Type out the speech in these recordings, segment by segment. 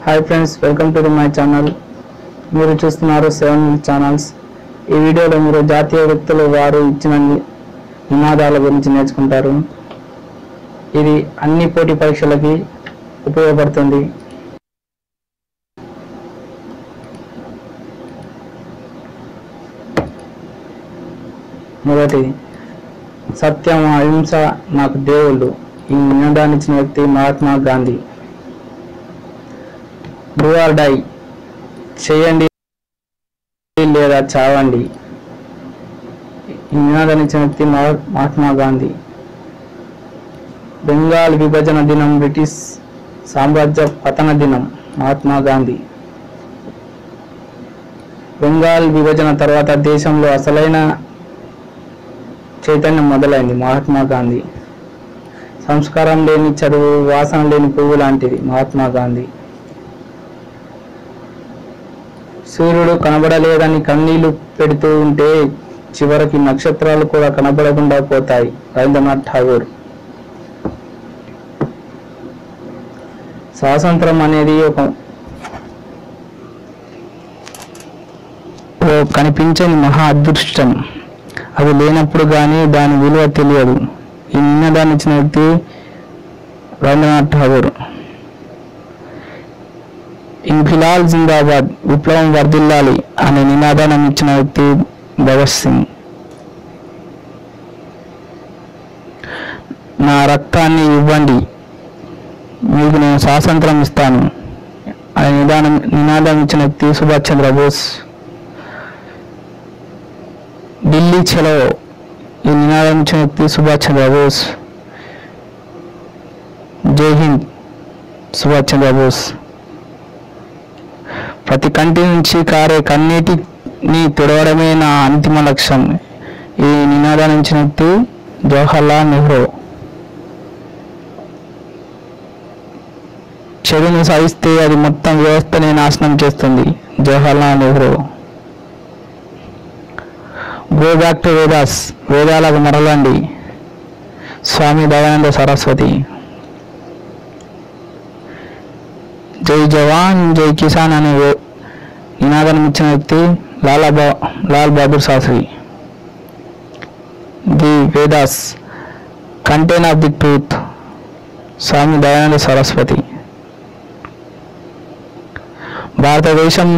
Hi friends, welcome to my channel. మీరు చూస్తున్నారు 7 channels. ఈ వీడియోలో మీరు జాతీయ వ్యక్తులు వారు ఇచ్చిన నినాదాల గురించి నేర్చుకుంటారు. ఇది అన్ని పోటీ పరీక్షలకి ఉపయోగపడుతుంది. మొదటిది, సత్యం అహింస నాకు దేవుళ్ళు. ఈ నినాదాన్ని ఇచ్చిన వ్యక్తి Mahatma Gandhi. Do or die, చేయండి లేదా చావండి. ఈ నినాదాన్ని ఇచ్చిన వ్యక్తి మహాత్మా గాంధీ. బెంగాల్ విభజన దినం, బ్రిటిష్ సామ్రాజ్య పతన దినం, మహాత్మా గాంధీ. బెంగాల్ విభజన తర్వాత దేశంలో అసలైన చైతన్యం మొదలైంది, మహాత్మా గాంధీ. సంస్కారం లేని చదువు వాసన లేని పువ్వు లాంటిది, మహాత్మా గాంధీ. సూర్యుడు కనబడలేదని కన్నీళ్లు పెడుతూ ఉంటే చివరికి నక్షత్రాలు కూడా కనబడకుండా పోతాయి, రవీంద్రనాథ్ ఠాగూర్. స్వాతంత్రం అనేది ఒక కనిపించని మహా అదృష్టం. అది లేనప్పుడు కానీ దాని విలువ తెలియదు. ఈ నినాదాన్ని ఇచ్చిన వ్యక్తి రవీంద్రనాథ్ ఠాగూర్. ఇన్ఫిలాల్ జిందాబాద్, విప్లవం వర్ధిల్లాలి అనే నినాదాన్ని ఇచ్చిన వ్యక్తి భగత్ సింగ్. నా రక్తాన్ని ఇవ్వండి, మీకు నేను స్వాతంత్రం ఇస్తాను అనే నినాదం ఇచ్చిన వ్యక్తి సుభాష్ చంద్రబోస్. ఢిల్లీ చలో, ఈ నినాదం ఇచ్చిన వ్యక్తి సుభాష్ చంద్రబోస్. జై హింద్, సుభాష్ చంద్రబోస్. ప్రతి కంటి నుంచి కారే కన్నీటిని తుడవడమే నా అంతిమ లక్ష్యం. ఈ నినాదాన్ని ఇచ్చిన వ్యక్తి జవహర్లాల్ నెహ్రూ. చెడును సాధిస్తే అది మొత్తం వ్యవస్థని నాశనం చేస్తుంది, Jawaharlal Nehru. Go back to Vedas, వేదాలకు మరలండి, స్వామి దయానంద సరస్వతి. జై జవాన్ జై కిసాన్ అనే నినాదాన్ని ఇచ్చిన వ్యక్తి Lal Bahadur Shastri. The Vedas contain of the truth, Swami Dayananda Saraswati. భారతదేశం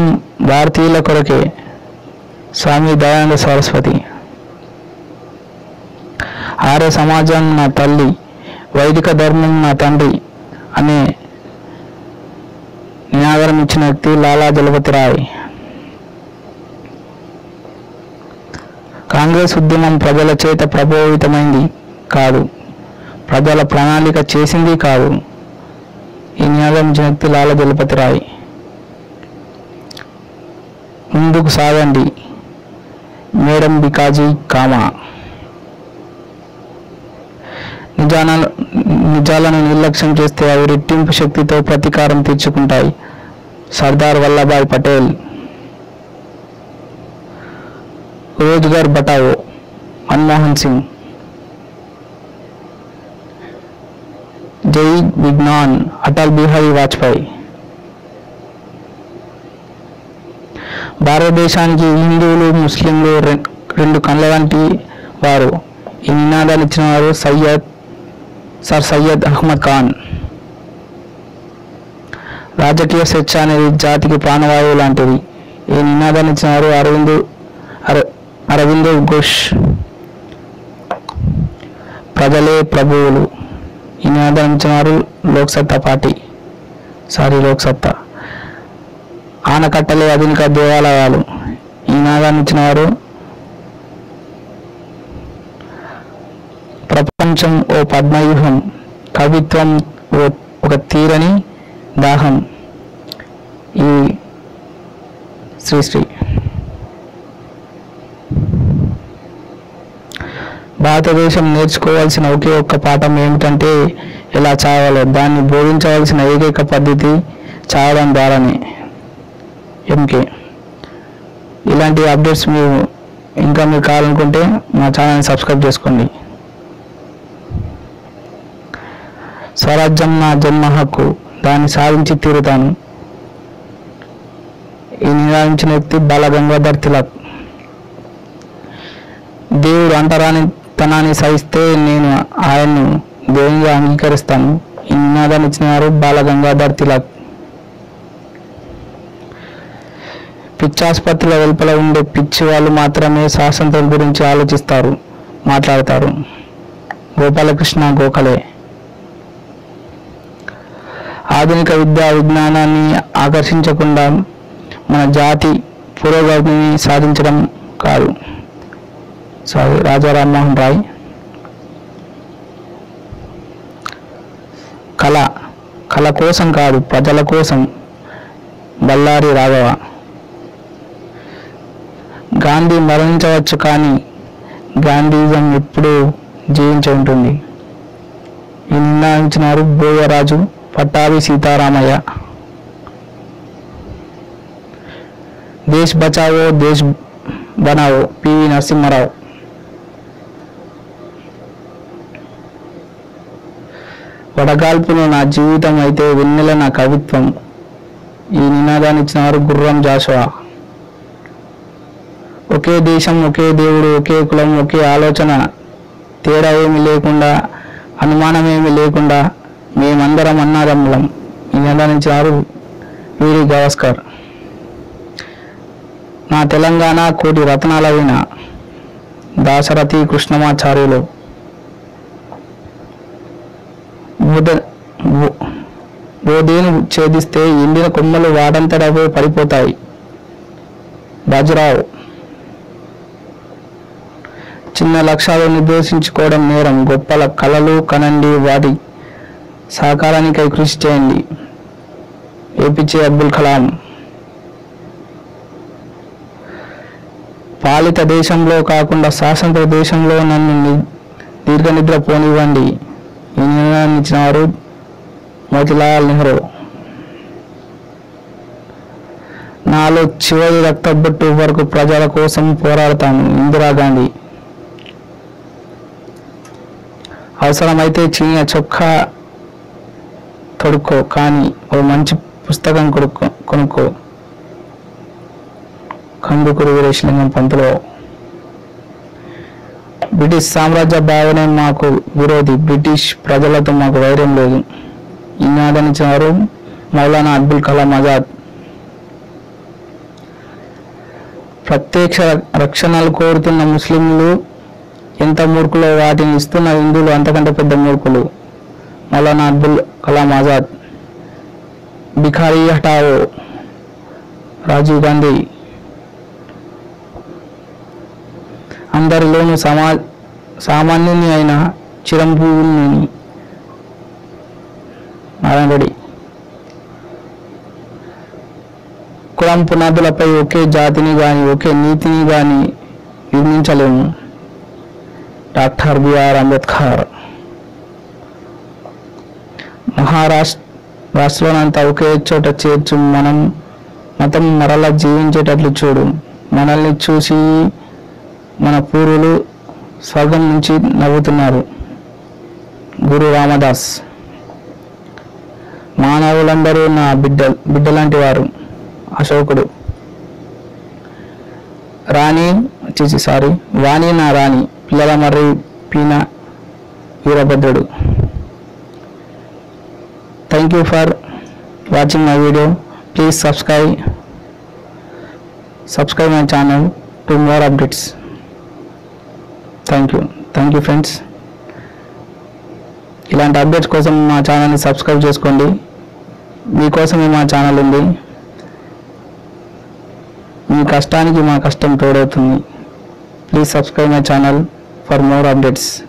భారతీయుల కొరకే, స్వామి దయానంద సరస్వతి. ఆర్య సమాజం నా తల్లి, వైదిక ధర్మం నా తండ్రి అనే నినాదం ఇచ్చిన వ్యక్తి లాలా దళపతి రాయ్. కాంగ్రెస్ ఉద్యమం ప్రజల చేత ప్రభావితమైంది కాదు, ప్రజల ప్రణాళిక చేసింది కాదు. ఈ నినాదం ఇచ్చిన వ్యక్తి లాలా దళపతి రాయ్. ముందుకు సాగండి, మేడం బికాజీ కామా. నిజాలను నిర్లక్ష్యం చేస్తే అవి రెట్టింపు శక్తితో ప్రతీకారం తీర్చుకుంటాయి, సర్దార్ వల్లభాయ్ పటేల్. రోజ్గార్ బటావో, మన్మోహన్ సింగ్. జై విజ్ఞాన్, అటల్ బిహారీ వాజ్పేయి. భారతదేశానికి హిందువులు ముస్లింలు రెండు కళ్ళ వంటి వారు. ఈ నినాదాలు ఇచ్చిన వారు సర్ సయ్యద్ అహ్మద్ ఖాన్. రాజకీయ స్వేచ్ఛ అనేది జాతికి ప్రాణవాయువు లాంటిది. ఈ నినాదాన్ని ఇచ్చిన వారు అరవిందో ఘోష్. ప్రజలే ప్రభువులు, ఈ నినాదాన్ని ఇచ్చిన వారు లోక్సత్తా. ఆనకట్టలే ఆధునిక దేవాలయాలు, ఈ నినాదాన్ని ఇచ్చిన వారు ప్రపంచం ఓ పద్మవ్యూహం, కవిత్వం ఒక తీరని దాహం, ఈ శ్రీశ్రీ. భారతదేశం నేర్చుకోవాల్సిన ఒకే ఒక్క పాఠం ఏమిటంటే ఎలా చావాలో. దాన్ని బోధించవలసిన ఏకైక పద్ధతి చావడం ద్వారానే, ఎంకే. ఇలాంటి అప్డేట్స్ ఇంకా మీకు కావాలనుకుంటే మా ఛానల్ని సబ్స్క్రైబ్ చేసుకోండి. స్వరాజ్యం నా జన్మ హక్కు, దాన్ని సాధించి తీరుతాను. ఈ నినాదించిన వ్యక్తి బాలగంగాధర్ తిలక్. దేవుడు అంటరానితనాన్ని సహిస్తే నేను ఆయన్ను దేవునిగా అంగీకరిస్తాను. ఈ నినాదాన్ని ఇచ్చిన వారు బాలగంగాధర్ తిలక్. పిచ్చాసుపత్రుల వెలుపల ఉండే పిచ్చి వాళ్ళు మాత్రమే స్వాతంత్రం గురించి మాట్లాడతారు. గోపాలకృష్ణ గోఖలే. ఆధునిక విద్యా విజ్ఞానాన్ని ఆకర్షించకుండా మన జాతి పురోగతిని సాధించడం కాదు. రాజా రామ్మోహన్ రాయ్. కళ కోసం కాదు, ప్రజల కోసం. బళ్ళారి రాఘవ. గాంధీ మరణించవచ్చు కానీ గాంధీజం ఎప్పుడూ జీవించి ఉంటుంది. ఈ నిర్ణయించినారు బోయరాజు పట్టాభి సీతారామయ్య. దేశ్ బచావో దేశ్ బనావో పివి నరసింహారావు. వడగాల్పులో నా జీవితం అయితే వెన్నెల నా కవిత్వం. ఈ నినాదాన్ని ఇచ్చినవారు గుర్రం జాషువా. ఒకే దేశం, ఒకే దేవుడు, ఒకే కులం, ఒకే ఆలోచన, తేడా ఏమి లేకుండా, అనుమానం ఏమి లేకుండా మేమందరం అన్నదమ్ములం. ఈ నినాదాన్ని ఇచ్చినారు వీరి గవాస్కర్. నా తెలంగాణ కోటి రత్నాల వీణ. దాశరథి కృష్ణమాచార్యులు. బోధేను ఛేదిస్తే ఎండిన కొమ్మలు వాడంతటవే పడిపోతాయి. బాజురావు. చిన్న లక్ష్యాలు నిర్దేశించుకోవడం నేరం. గొప్ప కళలు కనండి, వాటి సహకారానికై కృషి చేయండి. ఏపీజే అబ్దుల్ కలాం. పాలిత దేశంలో కాకుండా స్వాతంత్ర దేశంలో నన్ను దీర్ఘనిద్ర పోనివ్వండి. ఈ నిర్ణయాన్ని ఇచ్చిన వారు మోతీలాల్ నెహ్రూ. నాలో చివరి రక్తబొట్టు వరకు ప్రజల కోసం పోరాడతాను. ఇందిరాగాంధీ. అవసరమైతే చిన్న చొక్కా తొడుక్కో, కానీ ఓ మంచి పుస్తకం కొనుక్కో. కందుకూరి వీరేశలింగం పంతులు. బ్రిటిష్ సామ్రాజ్య భావనే మాకు విరోధి. బ్రిటిష్ ప్రజలతో మాకు వైరం లేదు. ఈ నినాదాన్ని ఇచ్చిన వారు మౌలానా అబ్దుల్ కలాం ఆజాద్. ప్రత్యక్ష రక్షణలు కోరుతున్న ముస్లింలు ఎంత మూర్ఖులో వాటిని ఇస్తున్న హిందువులు అంతకంటే పెద్ద మూర్ఖులు. మౌలానా అబ్దుల్ కలాం ఆజాద్. బిఖారీ హటావో రాజీవ్ గాంధీ. అందరిలోనూ సామాన్యుని అయిన చిరంజీవిని నారాయణ రెడ్డి. కులం పునాదులపై ఒకే జాతిని గాని ఒకే నీతిని గాని నిర్మించలేము. Doctor BR Ambedkar. రాష్ట్రంలోనంతా ఒకే చోట చేర్చు. మతం మరలా జీవించేటట్లు చూడు. మనల్ని చూసి మన పూర్వులు స్వర్గం నుంచి నవ్వుతున్నారు. గురు రామదాస్. మానవులందరూ నా బిడ్డలాంటి వారు. అశోకుడు. వాణి నా రాణి. Pillalamarri Pina Veerabhadrudu. Thank you for watching my video. Please subscribe my channel to more updates. Thank you friends. ఇలాంటి అప్డేట్స్ కోసం మా ఛానల్ని సబ్స్క్రైబ్ చేసుకోండి. మీకోసమే మా ఛానల్ ఉంది. మీ కష్టానికి మా కష్టం తోడవుతుంది. Please subscribe my channel for more updates.